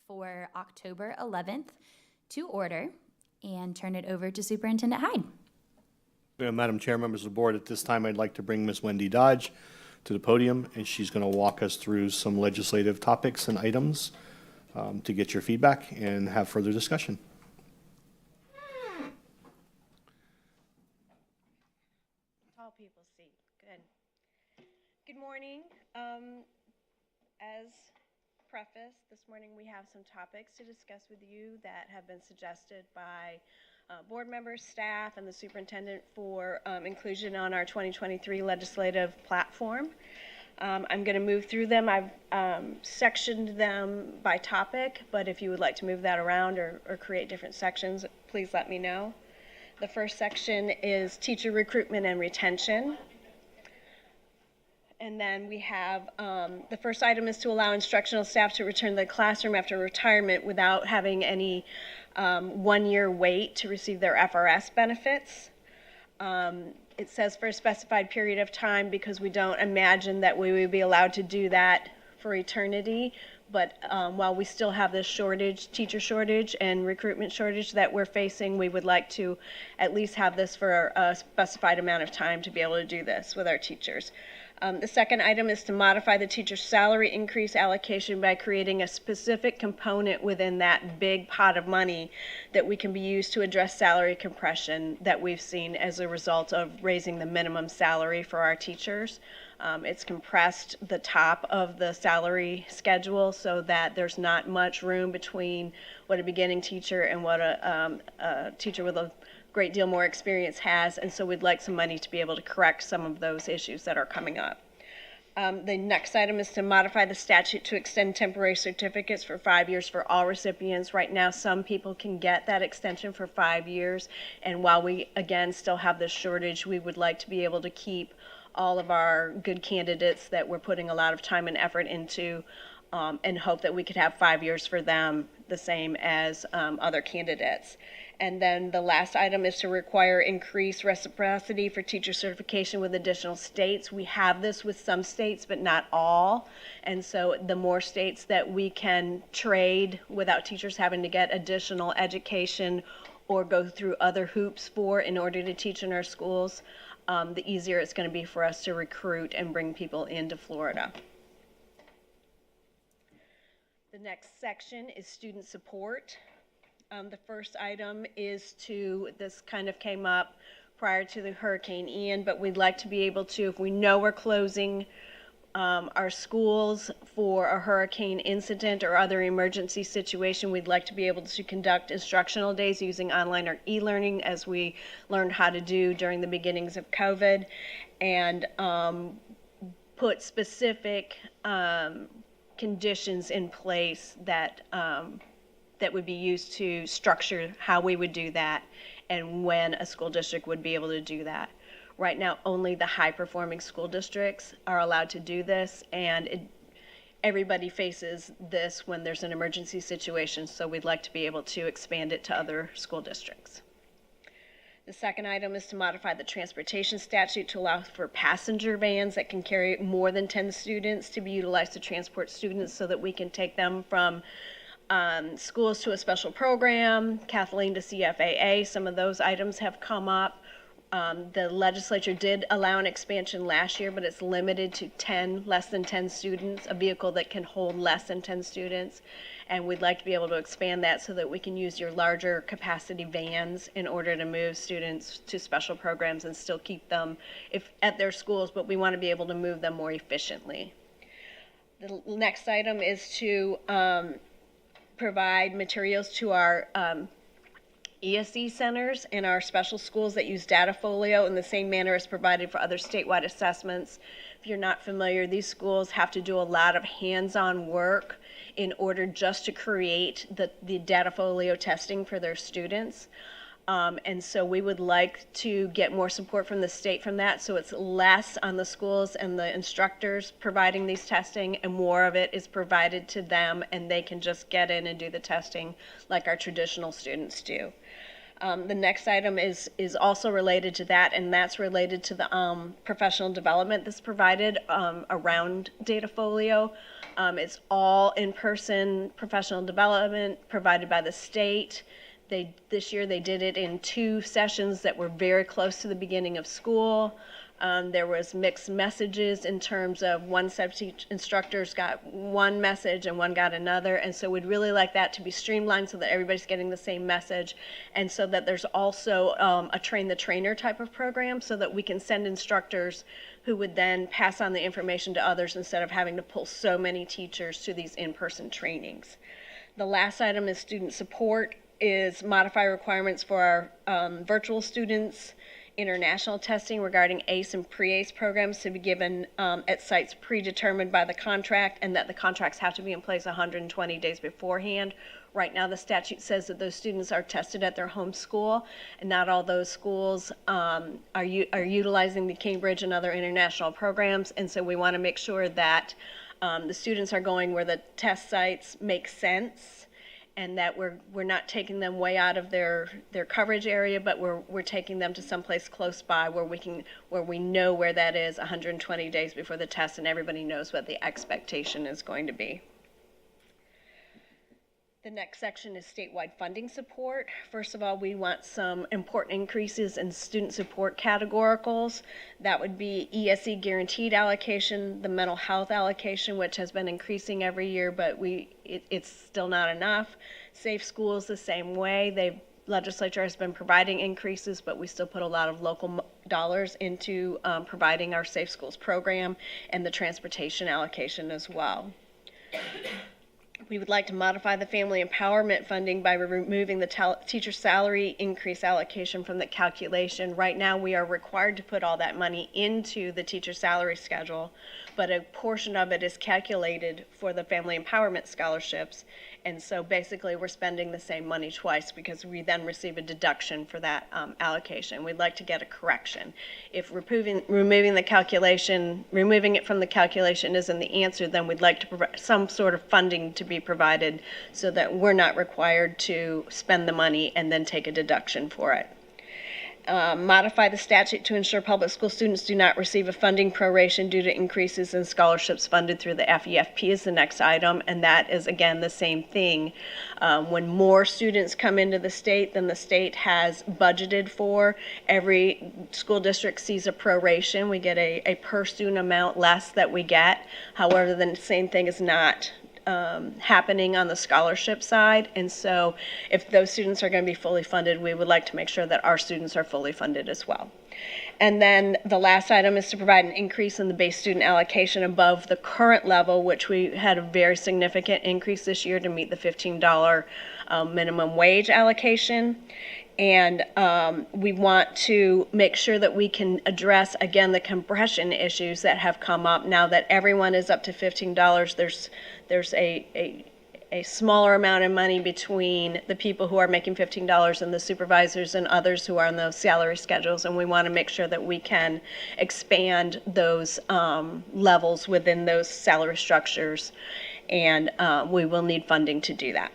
for October 11th to order and turn it over to Superintendent Hyde. Madam Chair, members of the board, at this time I'd like to bring Ms. Wendy Dodge to the podium, and she's going to walk us through some legislative topics and items to get your feedback and have further discussion. Tall people see. Good. Good morning. As preface, this morning we have some topics to discuss with you that have been suggested by board members, staff, and the superintendent for inclusion on our 2023 legislative platform. I'm going to move through them. I've sectioned them by topic, but if you would like to move that around or create different sections, please let me know. The first section is teacher recruitment and retention. And then we have, the first item is to allow instructional staff to return to the classroom after retirement without having any one-year wait to receive their FRS benefits. It says for a specified period of time because we don't imagine that we would be allowed to do that for eternity. But while we still have this shortage, teacher shortage and recruitment shortage that we're facing, we would like to at least have this for a specified amount of time to be able to do this with our teachers. The second item is to modify the teacher's salary increase allocation by creating a specific component within that big pot of money that we can be used to address salary compression that we've seen as a result of raising the minimum salary for our teachers. It's compressed the top of the salary schedule so that there's not much room between what a beginning teacher and what a teacher with a great deal more experience has, and so we'd like some money to be able to correct some of those issues that are coming up. The next item is to modify the statute to extend temporary certificates for 5 years for all recipients. Right now, some people can get that extension for 5 years, and while we, again, still have this shortage, we would like to be able to keep all of our good candidates that we're putting a lot of time and effort into and hope that we could have 5 years for them, the same as other candidates. And then the last item is to require increased reciprocity for teacher certification with additional states. We have this with some states, but not all. And so the more states that we can trade without teachers having to get additional education or go through other hoops for in order to teach in our schools, the easier it's going to be for us to recruit and bring people into Florida. The next section is student support. The first item is this kind of came up prior to the Hurricane Ian, but we'd like to be able to, if we know we're closing our schools for a hurricane incident or other emergency situation, we'd like to be able to conduct instructional days using online or e-learning as we learned how to do during the beginnings of COVID, and put specific conditions in place that would be used to structure how we would do that and when a school district would be able to do that. Right now, only the high-performing school districts are allowed to do this, and everybody faces this when there's an emergency situation, so we'd like to be able to expand it to other school districts. The second item is to modify the transportation statute to allow for passenger vans that can carry more than 10 students to be utilized to transport students so that we can take them from schools to a special program, Kathleen to CFAA. Some of those items have come up. The legislature did allow an expansion last year, but it's limited to less than 10 students, a vehicle that can hold less than 10 students. And we'd like to be able to expand that so that we can use your larger capacity vans in order to move students to special programs and still keep them at their schools, but we want to be able to move them more efficiently. The next item is to provide materials to our ESE centers and our special schools that use data folio in the same manner as provided for other statewide assessments. If you're not familiar, these schools have to do a lot of hands-on work in order just to create the data folio testing for their students. And so we would like to get more support from the state from that, so it's less on the schools and the instructors providing these testing, and more of it is provided to them, and they can just get in and do the testing like our traditional students do. The next item is also related to that, and that's related to the professional development that's provided around data folio. It's all in-person professional development provided by the state. This year they did it in 2 sessions that were very close to the beginning of school. There was mixed messages in terms of one set of instructors got one message and one got another, and so we'd really like that to be streamlined so that everybody's getting the same message, and so that there's also a train-the-trainer type of program so that we can send instructors who would then pass on the information to others instead of having to pull so many teachers to these in-person trainings. The last item is student support, is modify requirements for our virtual students, international testing regarding ACE and pre-ACE programs to be given at sites predetermined by the contract, and that the contracts have to be in place 120 days beforehand. Right now, the statute says that those students are tested at their home school, and not all those schools are utilizing the Cambridge and other international programs, and so we want to make sure that the students are going where the test sites make sense, and that we're not taking them way out of their coverage area, but we're taking them to someplace close by where we know where that is 120 days before the test, and everybody knows what the expectation is going to be. The next section is statewide funding support. First of all, we want some important increases in student support categoricals. That would be ESE guaranteed allocation, the mental health allocation, which has been increasing every year, but it's still not enough. Safe schools the same way. Legislature has been providing increases, but we still put a lot of local dollars into providing our Safe Schools program and the transportation allocation as well. We would like to modify the family empowerment funding by removing the teacher salary increase allocation from the calculation. Right now, we are required to put all that money into the teacher salary schedule, but a portion of it is calculated for the family empowerment scholarships. And so basically, we're spending the same money twice because we then receive a deduction for that allocation. We'd like to get a correction. If removing the calculation, removing it from the calculation isn't the answer, then we'd like to provide some sort of funding to be provided so that we're not required to spend the money and then take a deduction for it. Modify the statute to ensure public school students do not receive a funding proration due to increases in scholarships funded through the FEFP is the next item, and that is, again, the same thing. When more students come into the state than the state has budgeted for, every school district sees a proration. We get a per student amount less that we get. However, the same thing is not happening on the scholarship side, and so if those students are going to be fully funded, we would like to make sure that our students are fully funded as well. And then the last item is to provide an increase in the base student allocation above the current level, which we had a very significant increase this year to meet the $15 minimum wage allocation. And we want to make sure that we can address, again, the compression issues that have come up. Now that everyone is up to $15, there's a smaller amount of money between the people who are making $15 and the supervisors and others who are on those salary schedules, and we want to make sure that we can expand those levels within those salary structures, and we will need funding to do that.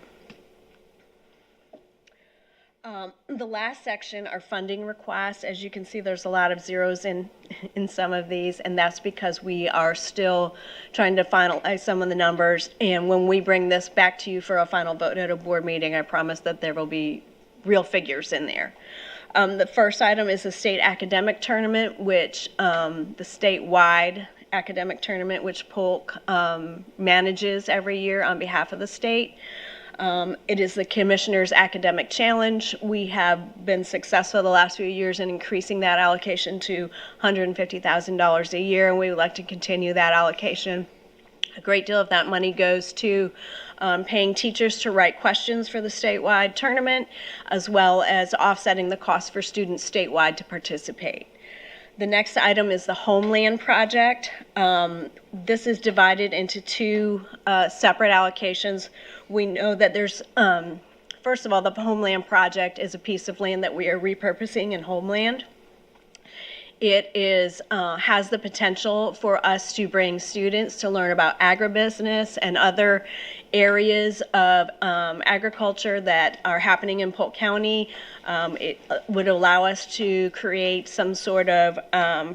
The last section are funding requests. As you can see, there's a lot of zeros in some of these, and that's because we are still trying to finalize some of the numbers. And when we bring this back to you for a final vote at a board meeting, I promise that there will be real figures in there. The first item is the state academic tournament, which the statewide academic tournament, which Polk manages every year on behalf of the state. It is the Commissioner's Academic Challenge. We have been successful the last few years in increasing that allocation to $150,000 a year, and we would like to continue that allocation. A great deal of that money goes to paying teachers to write questions for the statewide tournament, as well as offsetting the cost for students statewide to participate. The next item is the Homeland Project. This is divided into 2 separate allocations. We know that there's, first of all, the Homeland Project is a piece of land that we are repurposing in Homeland. It is, has the potential for us to bring students to learn about agribusiness and other areas of agriculture that are happening in Polk County. It would allow us to create some sort of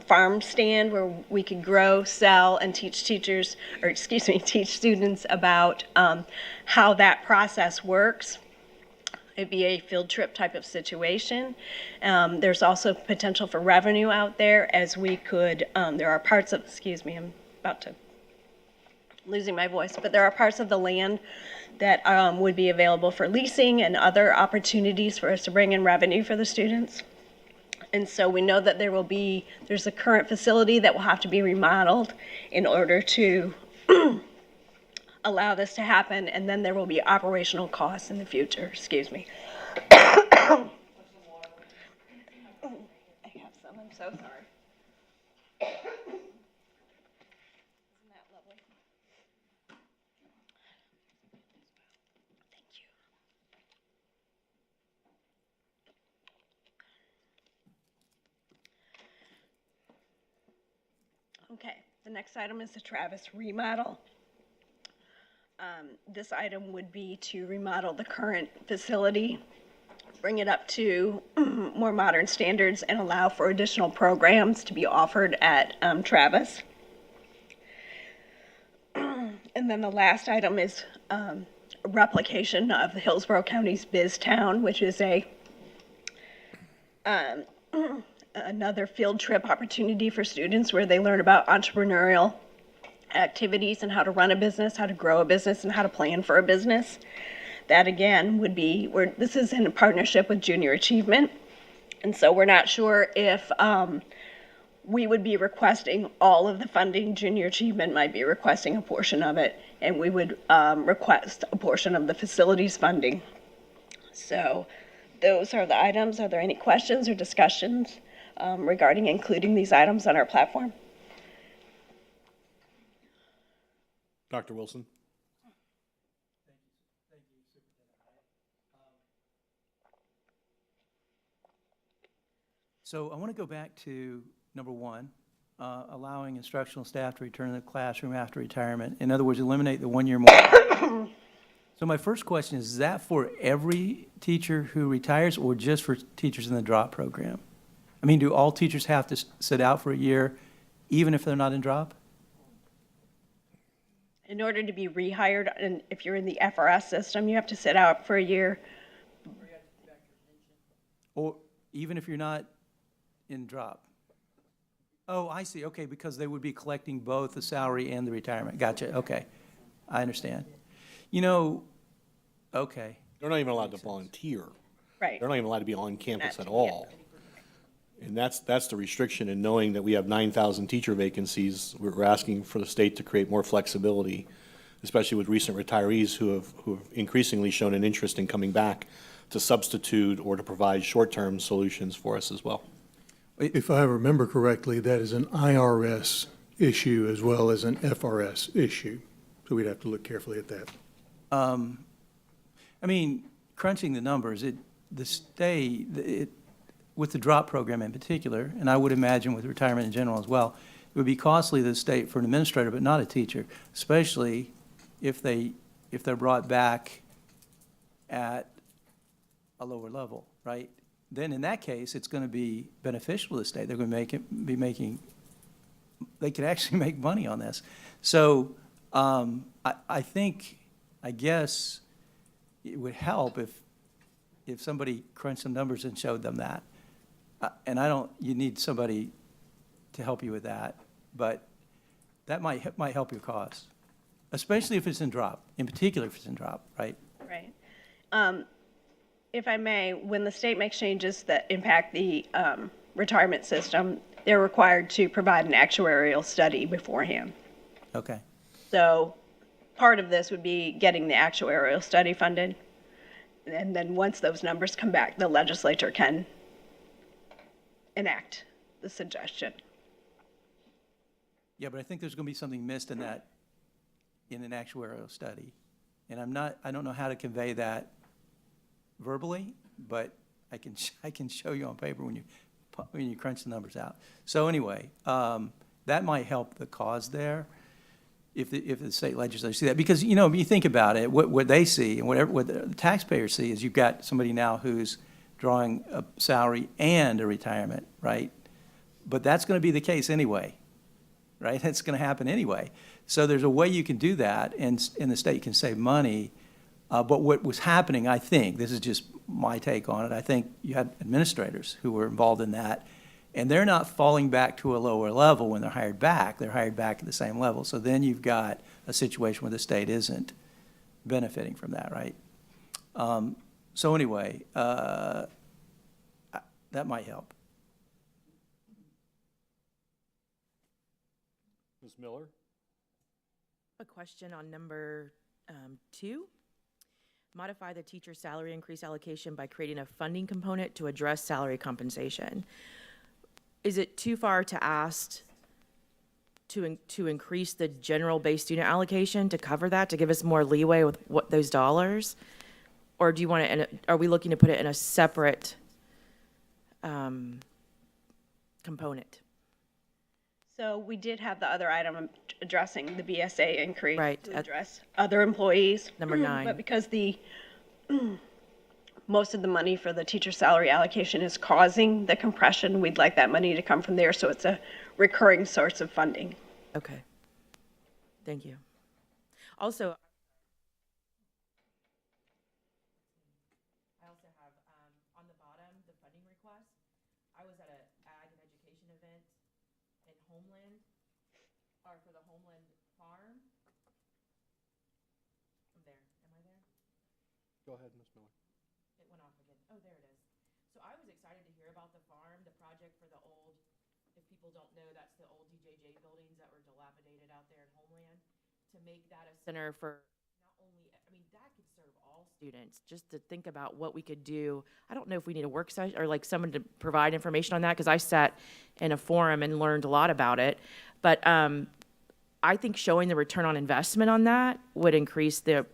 farm stand where we could grow, sell, and teach teachers, or excuse me, teach students about how that process works. It'd be a field trip type of situation. There's also potential for revenue out there as we could, there are parts of, excuse me, I'm about to, losing my voice, but there are parts of the land that would be available for leasing and other opportunities for us to bring in revenue for the students. And so we know that there's a current facility that will have to be remodeled in order to allow this to happen, and then there will be operational costs in the future. Excuse me. I have some. I'm so sorry. Isn't that lovely? Thank you. Okay, the next item is the Travis remodel. This item would be to remodel the current facility, bring it up to more modern standards, and allow for additional programs to be offered at Travis. And then the last item is a replication of the Hillsborough County's Biz Town, which is another field trip opportunity for students where they learn about entrepreneurial activities and how to run a business, how to grow a business, and how to plan for a business. That again would be this is in a partnership with Junior Achievement, and so we're not sure if we would be requesting all of the funding. Junior Achievement might be requesting a portion of it, and we would request a portion of the facilities funding. So those are the items. Are there any questions or discussions regarding including these items on our platform? Dr. Wilson? So I want to go back to number one, allowing instructional staff to return to the classroom after retirement. In other words, eliminate the 1 year more. So my first question is that for every teacher who retires or just for teachers in the drop program? I mean, do all teachers have to sit out for a year even if they're not in drop? In order to be rehired, and if you're in the FRS system, you have to sit out for a year. Or even if you're not in drop? Oh, I see, okay, because they would be collecting both the salary and the retirement. Gotcha, okay, I understand. You know, okay, They're not even allowed to volunteer. Right. They're not even allowed to be on campus Not at to all. And that's the restriction in knowing that we have 9,000 teacher vacancies. We're asking for the state to create more flexibility, especially with recent retirees who have increasingly shown an interest in coming back to substitute or to provide short-term solutions for us as well. If I remember correctly, that is an IRS issue as well as an FRS issue. So we'd have to look carefully at that. I mean, crunching the numbers, with the drop program in particular, and I would imagine with retirement in general as well, it would be costly to the state for an administrator, but not a teacher, especially if they're brought back at a lower level, right? Then in that case, it's going to be beneficial to the state. They're going to they could actually make money on this. So I guess it would help if somebody crunched some numbers and showed them that. And you need somebody to help you with that, but that might help your cause, especially if it's in drop, in particular if it's in drop, right? Right. If I may, when the state makes changes that impact the retirement system, they're required to provide an actuarial study beforehand. Okay. So part of this would be getting the actuarial study funded. And then once those numbers come back, the legislature can enact the suggestion. Yeah, but I think there's going to be something missed in that, in an actuarial study. And I don't know how to convey that verbally, but I can show you on paper when you when you crunch the numbers out. So anyway, that might help the cause there if the state legislature see that. Because, you know, if you think about it, what they see and what the taxpayers see is you've got somebody now who's drawing a salary and a retirement, right? But that's going to be the case anyway, right? That's going to happen anyway. So there's a way you can do that, and the state can save money. But what was happening, I think, this is just my take on it, I think you had administrators who were involved in that, and they're not falling back to a lower level when they're hired back. They're hired back at the same level. So then you've got a situation where the state isn't benefiting from that, right? So anyway, that might help. Ms. Miller? A question on number 2. Modify the teacher salary increase allocation by creating a funding component to address salary compensation. Is it too far to ask to increase the general base student allocation to cover that, to give us more leeway with what those dollars? Or do you want to, are we looking to put it in a separate component? So we did have the other item addressing the BSA increase Right, to address other employees. Number 9. But because most of the money for the teacher salary allocation is causing the compression, we'd like that money to come from there, so it's a recurring source of funding. Okay. Thank you. Also, I also have, on the bottom, the funding request. I was at a ag and education event in Homeland, or for the Homeland Farm. I'm there. Am I there? Go ahead, Ms. Miller. It went off again. Oh, there it is. So I was excited to hear about the farm, the project for the old, if people don't know, that's the old DJJ buildings that were dilapidated out there in Homeland, to make that a center for not only, I mean, that could serve all students, just to think about what we could do. I don't know if we need a work session or like someone to provide information on that, because I sat in a forum and learned a lot about it. But I think showing the return on investment on that would increase the,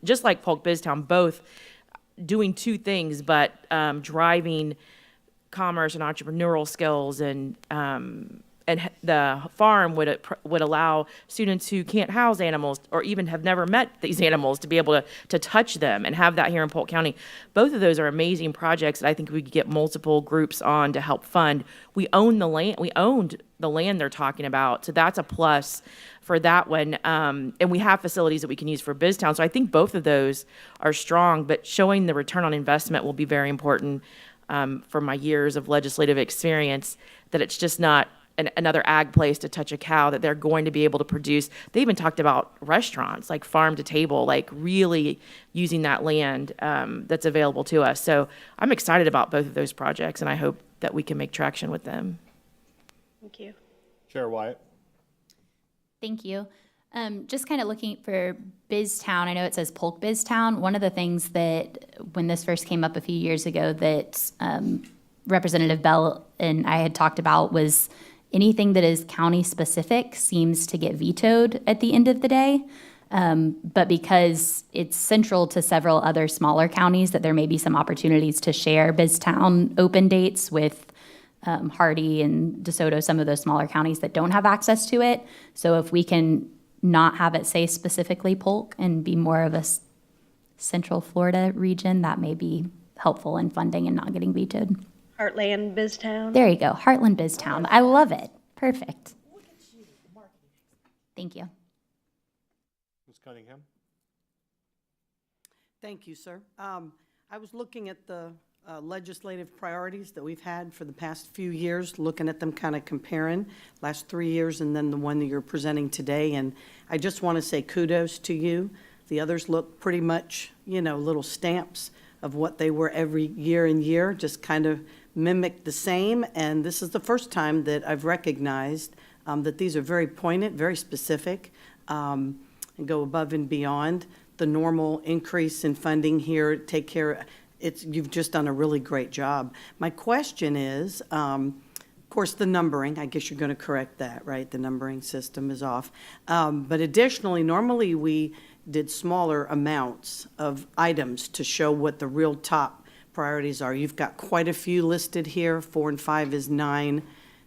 just like Polk Biztown, both doing two things, but driving commerce and entrepreneurial skills, and the farm would allow students who can't house animals or even have never met these animals to be able to touch them and have that here in Polk County. Both of those are amazing projects that I think we could get multiple groups on to help fund. We own the land. We owned the land they're talking about, so that's a plus for that one. And we have facilities that we can use for Biztown. So I think both of those are strong, but showing the return on investment will be very important for my years of legislative experience, that it's just not another ag place to touch a cow, that they're going to be able to produce. They even talked about restaurants, like farm to table, like really using that land that's available to us. So I'm excited about both of those projects, and I hope that we can make traction with them. Thank you. Chair Wyatt? Thank you. Just kind of looking for Biztown, I know it says Polk Biztown. One of the things that, when this first came up a few years ago, that Representative Bell and I had talked about was anything that is county specific seems to get vetoed at the end of the day. But because it's central to several other smaller counties, that there may be some opportunities to share Biztown open dates with Hardy and DeSoto, some of those smaller counties that don't have access to it. So if we can not have it say specifically Polk and be more of a Central Florida region, that may be helpful in funding and not getting vetoed. Heartland Biztown. There you go, Heartland Biztown. I love it. Perfect. Thank you. Ms. Cunningham? Thank you, sir. I was looking at the legislative priorities that we've had for the past few years, looking at them, kind of comparing last 3 years and then the one that you're presenting today. And I just want to say kudos to you. The others look pretty much, you know, little stamps of what they were every year and year, just kind of mimic the same. And this is the first time that I've recognized that these are very poignant, very specific, and go above and beyond the normal increase in funding here, take care. You've just done a really great job. My question is, of course, the numbering, I guess you're going to correct that, right? The numbering system is off. But additionally, normally we did smaller amounts of items to show what the real top priorities are. You've got quite a few listed here. 4 and 5 is 9,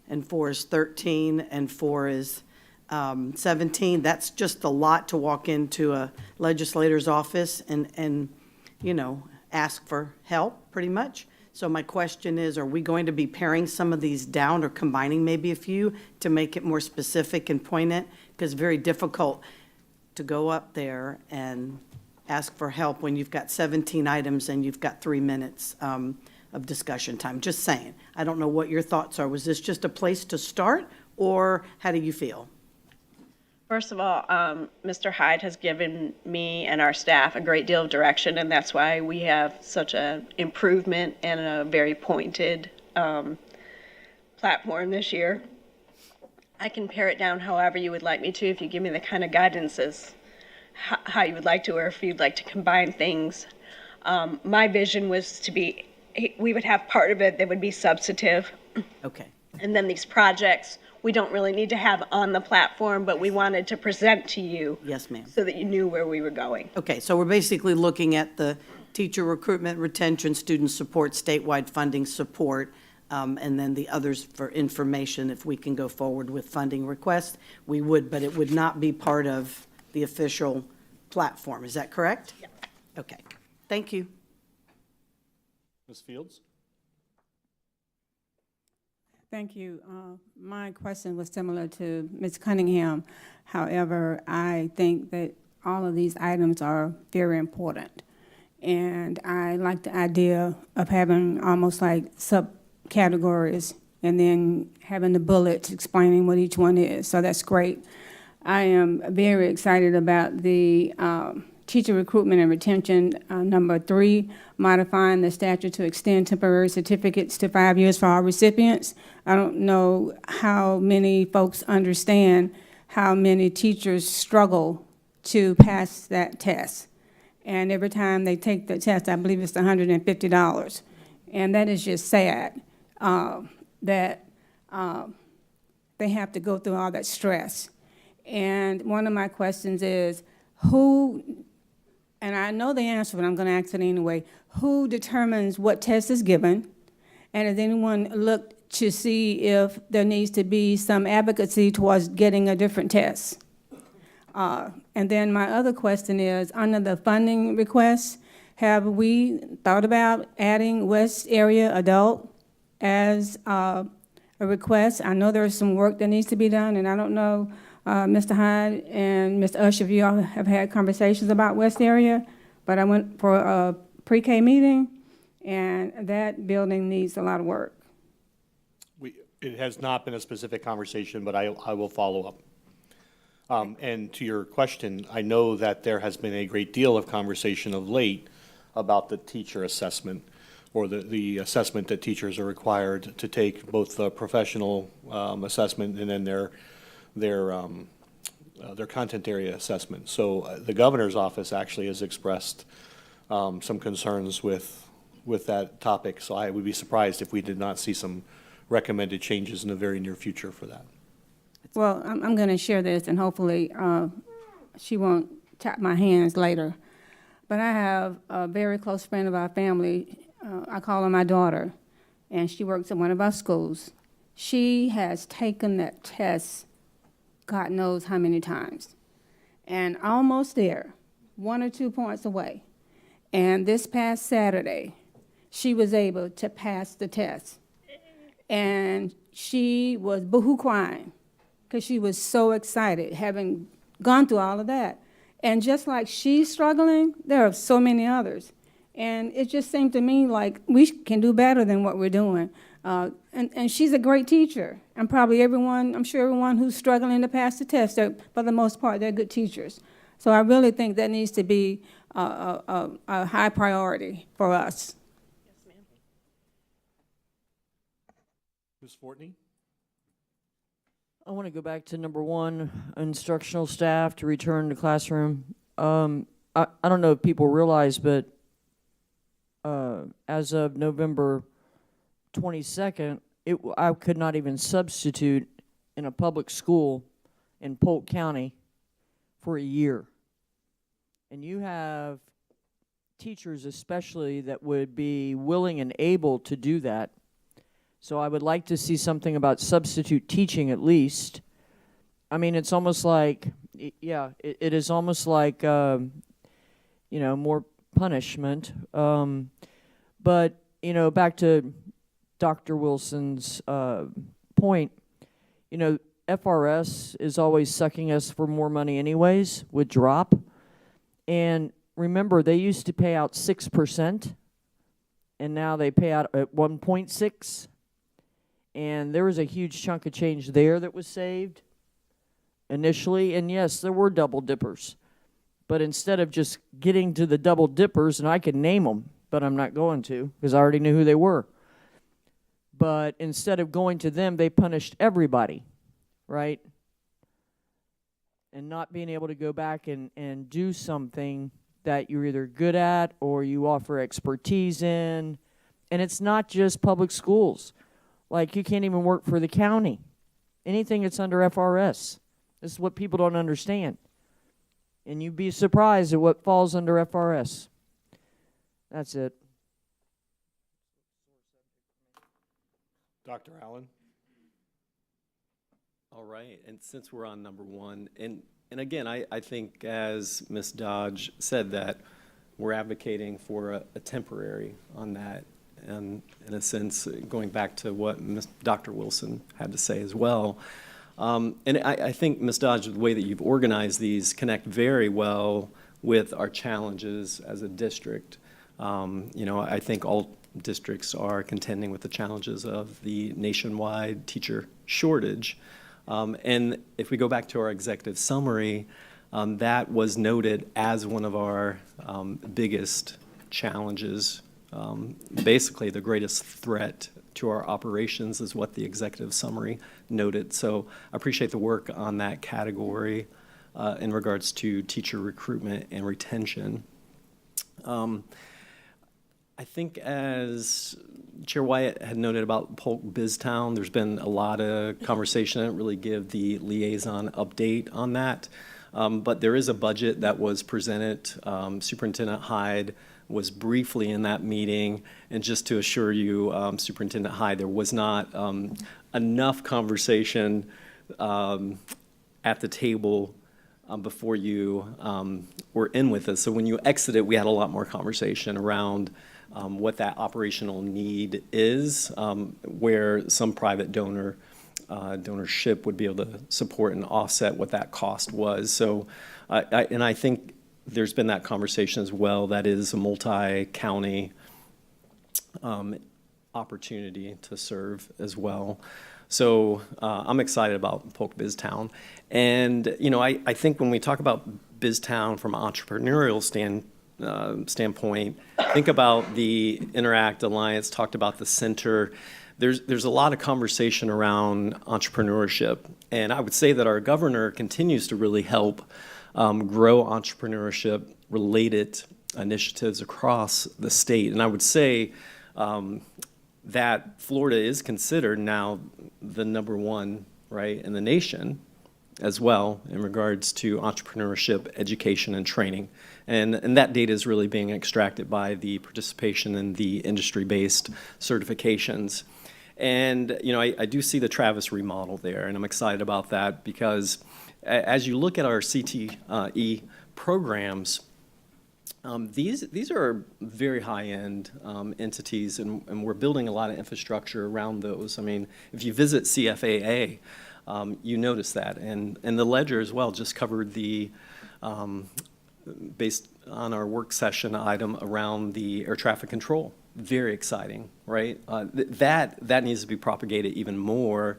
and 4 is 13, and 4 is 17. That's just a lot to walk into a legislator's office and ask for help, pretty much. So my question is, are we going to be paring some of these down or combining maybe a few to make it more specific and poignant? Because it's very difficult to go up there and ask for help when you've got 17 items and you've got 3 minutes of discussion time. Just saying. I don't know what your thoughts are. Was this just a place to start, or how do you feel? First of all, Mr. Hyde has given me and our staff a great deal of direction, and that's why we have such an improvement and a very pointed platform this year. I can pare it down however you would like me to if you give me the kind of guidance as how you would like to, or if you'd like to combine things. My vision was to be, we would have part of it that would be substantive, Okay. and then these projects we don't really need to have on the platform, but we wanted to present to you Yes, ma'am. so that you knew where we were going. Okay, so we're basically looking at the teacher recruitment, retention, student support, statewide funding support, and then the others for information. If we can go forward with funding requests, we would, but it would not be part of the official platform. Is that correct? Yeah. Okay, thank you. Ms. Fields? Thank you. My question was similar to Ms. Cunningham. However, I think that all of these items are very important. And I like the idea of having almost like subcategories and then having the bullets explaining what each one is. So that's great. I am very excited about the teacher recruitment and retention, number 3, modifying the statute to extend temporary certificates to 5 years for all recipients. I don't know how many folks understand how many teachers struggle to pass that test. And every time they take the test, I believe it's $150. And that is just sad, that they have to go through all that stress. And one of my questions is, who, and I know the answer, but I'm going to ask it anyway, who determines what test is given? And has anyone looked to see if there needs to be some advocacy towards getting a different test? And then my other question is, under the funding request, have we thought about adding West Area Adult as a request? I know there's some work that needs to be done, and I don't know, Mr. Hyde and Mr. Usher, if you all have had conversations about West Area, but I went for a pre-K meeting, and that building needs a lot of work. It has not been a specific conversation, but I will follow up. And to your question, I know that there has been a great deal of conversation of late about the teacher assessment, or the assessment that teachers are required to take, both the professional assessment and then their content area assessment. So the governor's office actually has expressed some concerns with that topic. So I would be surprised if we did not see some recommended changes in the very near future for that. Well, I'm going to share this, and hopefully she won't tap my hands later. But I have a very close friend of our family. I call her my daughter, and she works at one of our schools. She has taken that test God knows how many times, and almost there, 1 or 2 points away. And this past Saturday, she was able to pass the test. And she was boohoo crying because she was so excited, having gone through all of that. And just like she's struggling, there are so many others. And it just seemed to me like we can do better than what we're doing. And she's a great teacher. And probably everyone, I'm sure everyone who's struggling to pass the test, for the most part, they're good teachers. So I really think that needs to be a high priority for us. Yes, ma'am. Ms. Fortney? I want to go back to number 1, instructional staff to return to classroom. I don't know if people realize, but as of November 22nd, I could not even substitute in a public school in Polk County for a year. And you have teachers especially that would be willing and able to do that. So I would like to see something about substitute teaching at least. I mean, it's almost like, yeah, it is almost like, more punishment. But, back to Dr. Wilson's point, FRS is always sucking us for more money anyways with drop. And remember, they used to pay out 6%, and now they pay out at 1.6. And there was a huge chunk of change there that was saved initially. And yes, there were double dippers. But instead of just getting to the double dippers, and I could name them, but I'm not going to because I already knew who they were. But instead of going to them, they punished everybody, right? And not being able to go back and do something that you're either good at or you offer expertise in. And it's not just public schools. Like, you can't even work for the county. Anything that's under FRS. This is what people don't understand. And you'd be surprised at what falls under FRS. That's it. Dr. Allen? All right, and since we're on number one, and again, I think as Ms. Dodge said that we're advocating for a temporary on that, and in a sense, going back to what Dr. Wilson had to say as well. And I think, Ms. Dodge, the way that you've organized these connect very well with our challenges as a district. I think all districts are contending with the challenges of the nationwide teacher shortage. And if we go back to our executive summary, that was noted as one of our biggest challenges. Basically, the greatest threat to our operations is what the executive summary noted. So I appreciate the work on that category in regards to teacher recruitment and retention. I think as Chair Wyatt had noted about Polk BizTown, there's been a lot of conversation. I didn't really give the liaison update on that. But there is a budget that was presented. Superintendent Hyde was briefly in that meeting. And just to assure you, Superintendent Hyde, there was not enough conversation at the table before you were in with us. So when you exited, we had a lot more conversation around what that operational need is, where some private donorship would be able to support and offset what that cost was. So, I think there's been that conversation as well. That is a multi-county opportunity to serve as well. So I'm excited about Polk BizTown. And, I think when we talk about BizTown from an entrepreneurial standpoint, think about the Interact Alliance, talked about the center. There's a lot of conversation around entrepreneurship. And I would say that our governor continues to really help grow entrepreneurship-related initiatives across the state. And I would say that Florida is considered now the #1, right, in the nation as well in regards to entrepreneurship, education, and training. And that data is really being extracted by the participation in the industry-based certifications. And, I do see the Travis remodel there, and I'm excited about that because as you look at our CTE programs, these are very high-end entities, and we're building a lot of infrastructure around those. I mean, if you visit CFAA, you notice that. And the Ledger as well just covered the, based on our work session item around the air traffic control. Very exciting, right? That needs to be propagated even more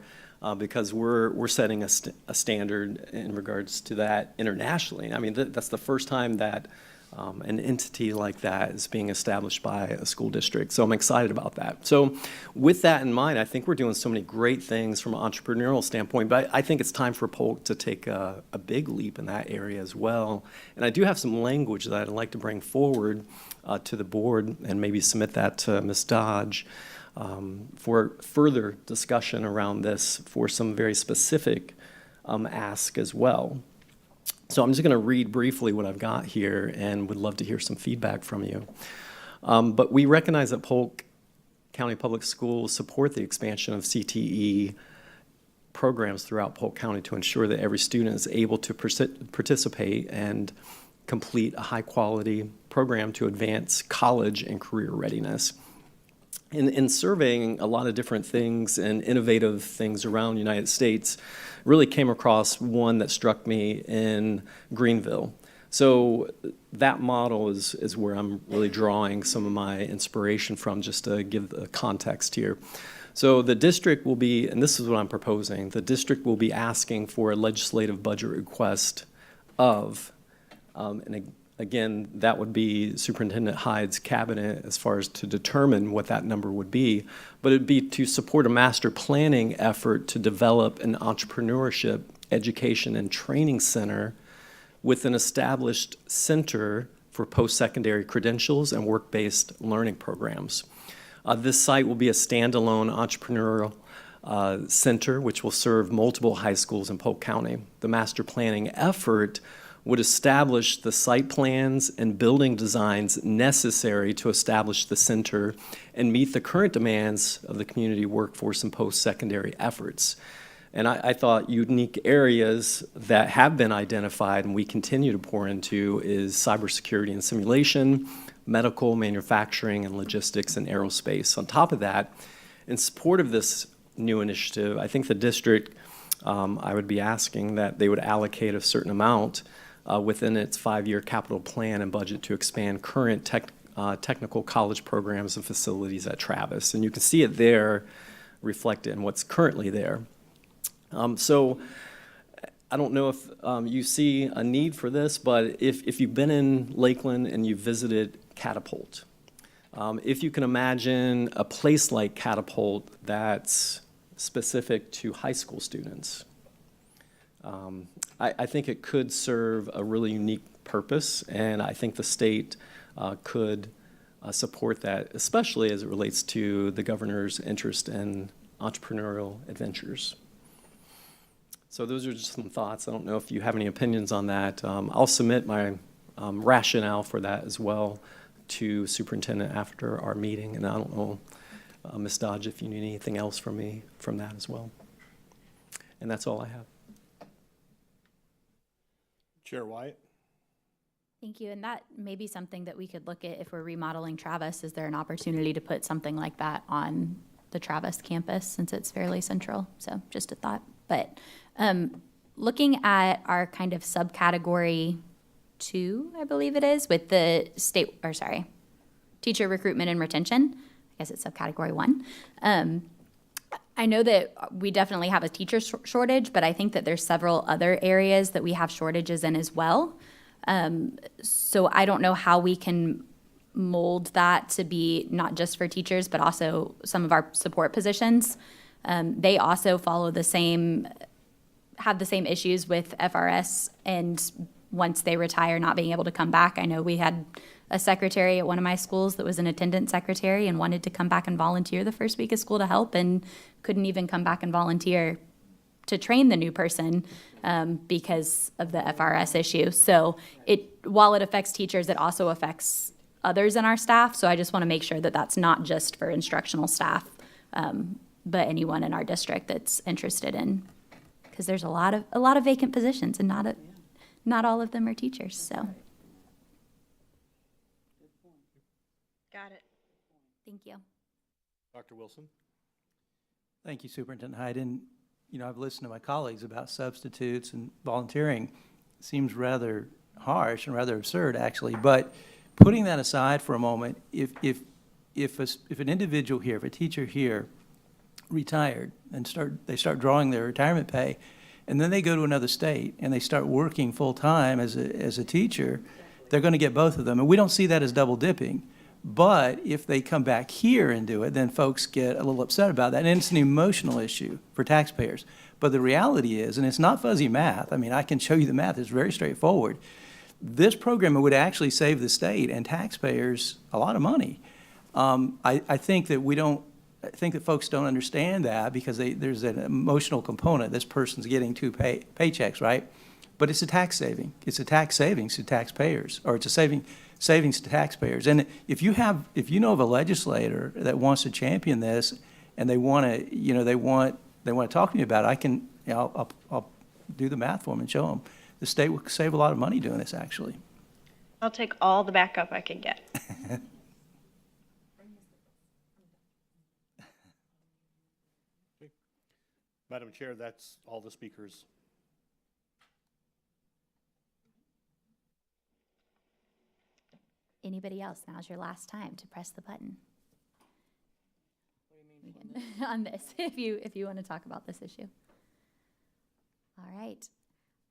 because we're setting a standard in regards to that internationally. I mean, that's the first time that an entity like that is being established by a school district. So I'm excited about that. So with that in mind, I think we're doing so many great things from an entrepreneurial standpoint, but I think it's time for Polk to take a big leap in that area as well. And I do have some language that I'd like to bring forward to the board and maybe submit that to Ms. Dodge for further discussion around this for some very specific ask as well. So I'm just going to read briefly what I've got here and would love to hear some feedback from you. But we recognize that Polk County Public Schools support the expansion of CTE programs throughout Polk County to ensure that every student is able to participate and complete a high-quality program to advance college and career readiness. In surveying a lot of different things and innovative things around the United States, really came across one that struck me in Greenville. So that model is where I'm really drawing some of my inspiration from, just to give the context here. So the district will be, and this is what I'm proposing, the district will be asking for a legislative budget request of, and again, that would be Superintendent Hyde's cabinet as far as to determine what that number would be, but it'd be to support a master planning effort to develop an entrepreneurship education and training center with an established center for post-secondary credentials and work-based learning programs. This site will be a standalone entrepreneurial center which will serve multiple high schools in Polk County. The master planning effort would establish the site plans and building designs necessary to establish the center and meet the current demands of the community workforce and post-secondary efforts. And I thought unique areas that have been identified and we continue to pour into is cybersecurity and simulation, medical, manufacturing, and logistics and aerospace. On top of that, in support of this new initiative, I think the district, I would be asking that they would allocate a certain amount within its 5-year capital plan and budget to expand current technical college programs and facilities at Travis. And you can see it there reflected in what's currently there. So I don't know if you see a need for this, but if you've been in Lakeland and you've visited Catapult, if you can imagine a place like Catapult that's specific to high school students, I think it could serve a really unique purpose, and I think the state could support that, especially as it relates to the governor's interest in entrepreneurial adventures. So those are just some thoughts. I don't know if you have any opinions on that. I'll submit my rationale for that as well to Superintendent after our meeting, and I don't know, Ms. Dodge, if you need anything else from me from that as well. And that's all I have. Chair Wyatt? Thank you. And that may be something that we could look at if we're remodeling Travis. Is there an opportunity to put something like that on the Travis campus since it's fairly central? So just a thought. But looking at our kind of subcategory 2, I believe it is, with the teacher recruitment and retention. I guess it's subcategory 1. I know that we definitely have a teacher shortage, but I think that there's several other areas that we have shortages in as well. So I don't know how we can mold that to be not just for teachers, but also some of our support positions. They also follow have the same issues with FRS, and once they retire, not being able to come back. I know we had a secretary at one of my schools that was an attendant secretary and wanted to come back and volunteer the first week of school to help, and couldn't even come back and volunteer to train the new person because of the FRS issue. So while it affects teachers, it also affects others in our staff. So I just want to make sure that that's not just for instructional staff, but anyone in our district that's interested in, because there's a lot of vacant positions, and not all of them are teachers. So Got it. thank you. Dr. Wilson? Thank you, Superintendent Hyde. And, I've listened to my colleagues about substitutes and volunteering. It seems rather harsh and rather absurd, actually. But putting that aside for a moment, if an individual here, if a teacher here retired and they start drawing their retirement pay, and then they go to another state and they start working full-time as a teacher, they're going to get both of them. And we don't see that as double dipping. But if they come back here and do it, then folks get a little upset about that. And it's an emotional issue for taxpayers. But the reality is, and it's not fuzzy math, I can show you the math, it's very straightforward. This program would actually save the state and taxpayers a lot of money. I think that folks don't understand that because there's an emotional component. This person's getting 2 paychecks, right? but it's a tax saving. It's a tax savings to taxpayers, or it's a savings to taxpayers. And if you know of a legislator that wants to champion this, and they want to, they want to talk to me about it, I'll do the math for them and show them. The state will save a lot of money doing this, actually. I'll take all the backup I can get. Madam Chair, that's all the speakers. Anybody else? Now's your last time to press the button. On this, if you want to talk about this issue. All right.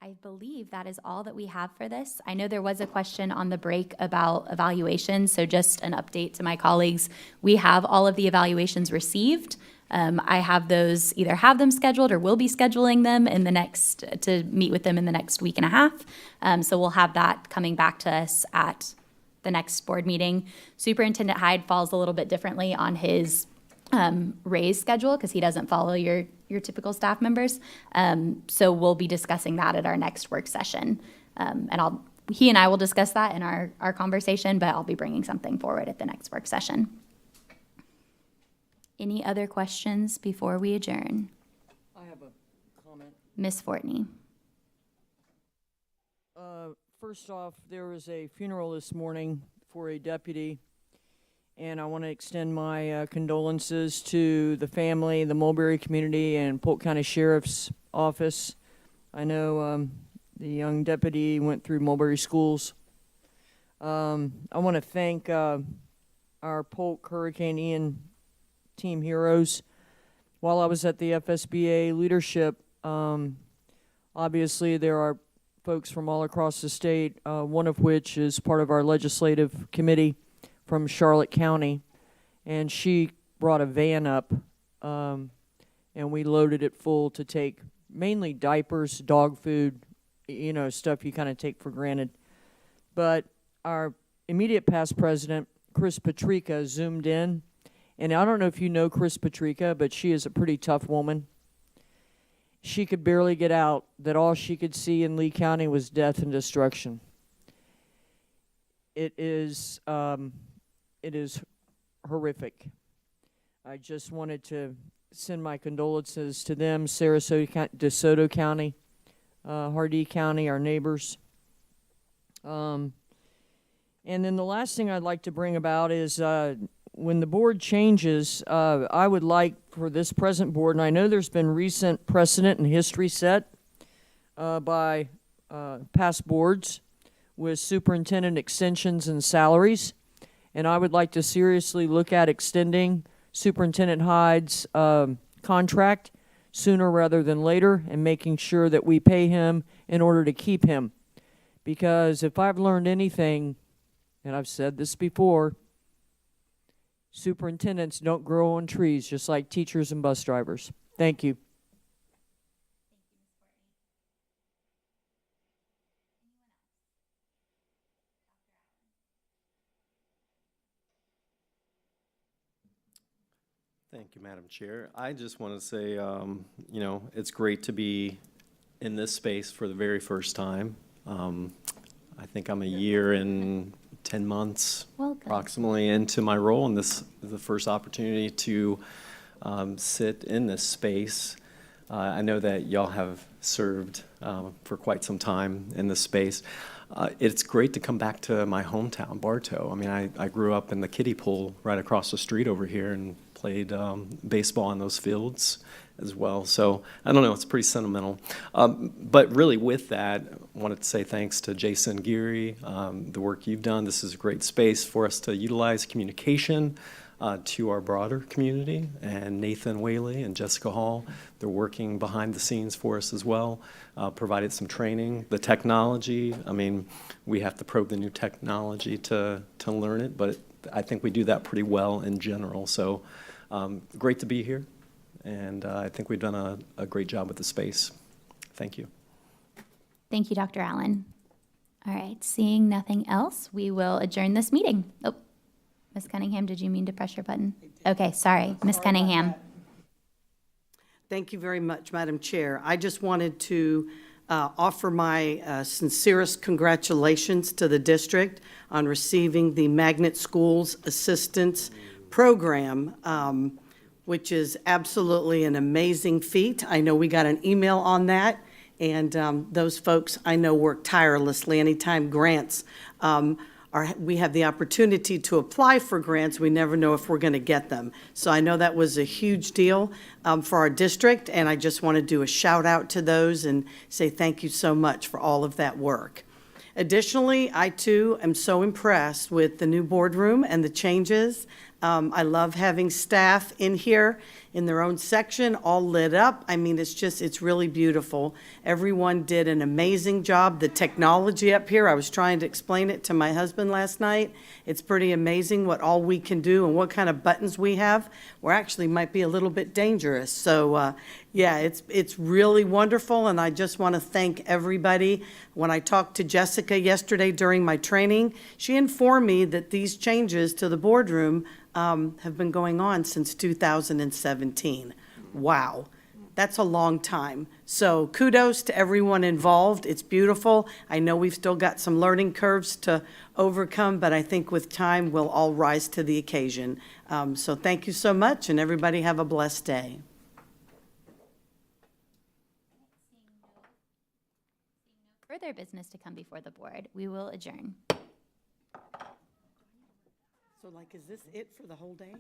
I believe that is all that we have for this. I know there was a question on the break about evaluations, so just an update to my colleagues. We have all of the evaluations received. I have those, either have them scheduled or will be scheduling them to meet with them in the next week and a half. So we'll have that coming back to us at the next board meeting. Superintendent Hyde falls a little bit differently on his raise schedule because he doesn't follow your typical staff members. So we'll be discussing that at our next work session. And he and I will discuss that in our conversation, but I'll be bringing something forward at the next work session. Any other questions before we adjourn? I have a comment. Ms. Fortney. First off, there was a funeral this morning for a deputy, and I want to extend my condolences to the family, the Mulberry community, and Polk County Sheriff's Office. I know the young deputy went through Mulberry schools. I want to thank our Polk Hurricane Ian team heroes. While I was at the FSBA leadership, obviously there are folks from all across the state, one of which is part of our legislative committee from Charlotte County, and she brought a van up, and we loaded it full to take mainly diapers, dog food, stuff you kind of take for granted. But our immediate past president, Chris Patrica, zoomed in, and I don't know if you know Chris Patrica, but she is a pretty tough woman. She could barely get out, that all she could see in Lee County was death and destruction. It is horrific. I just wanted to send my condolences to them, Sarasota, DeSoto County, Hardee County, our neighbors. And then the last thing I'd like to bring about is when the board changes, I would like for this present board, and I know there's been recent precedent and history set by past boards with superintendent extensions and salaries, and I would like to seriously look at extending Superintendent Hyde's contract sooner rather than later and making sure that we pay him in order to keep him. Because if I've learned anything, and I've said this before, superintendents don't grow on trees, just like teachers and bus drivers. Thank you. Thank you, Madam Chair. I just want to say, it's great to be in this space for the very first time. I think I'm a year and 10 months approximately into my role, and this is the first opportunity to sit in this space. I know that y'all have served for quite some time in this space. It's great to come back to my hometown, Bartow. I mean, I grew up in the kiddie pool right across the street over here and played baseball in those fields as well. So I don't know, it's pretty sentimental. But really with that, I wanted to say thanks to Jason Geary, the work you've done. This is a great space for us to utilize communication to our broader community, and Nathan Whaley and Jessica Hall, they're working behind the scenes for us as well, provided some training. The technology, I mean, we have to probe the new technology to learn it, but I think we do that pretty well in general. So great to be here, and I think we've done a great job with the space. Thank you. Thank you, Dr. Allen. All right, seeing nothing else, we will adjourn this meeting. Oh, Ms. Cunningham, did you mean to press your button? Okay, sorry, Ms. Cunningham. Thank you very much, Madam Chair. I just wanted to offer my sincerest congratulations to the district on receiving the Magnet Schools Assistance Program, which is absolutely an amazing feat. I know we got an email on that, and those folks I know work tirelessly. Anytime grants we have the opportunity to apply for grants, we never know if we're going to get them. So I know that was a huge deal for our district, and I just want to do a shout out to those and say thank you so much for all of that work. Additionally, I too am so impressed with the new boardroom and the changes. I love having staff in here in their own section, all lit up. I mean, it's really beautiful. Everyone did an amazing job. The technology up here, I was trying to explain it to my husband last night. It's pretty amazing what all we can do and what kind of buttons we have. We're actually might be a little bit dangerous. So, yeah, it's really wonderful, and I just want to thank everybody. When I talked to Jessica yesterday during my training, she informed me that these changes to the boardroom have been going on since 2017. Wow, that's a long time. So kudos to everyone involved. It's beautiful. I know we've still got some learning curves to overcome, but I think with time we'll all rise to the occasion. So thank you so much, and everybody have a blessed day. Further business to come before the board, we will adjourn. So like, is this it for the whole day?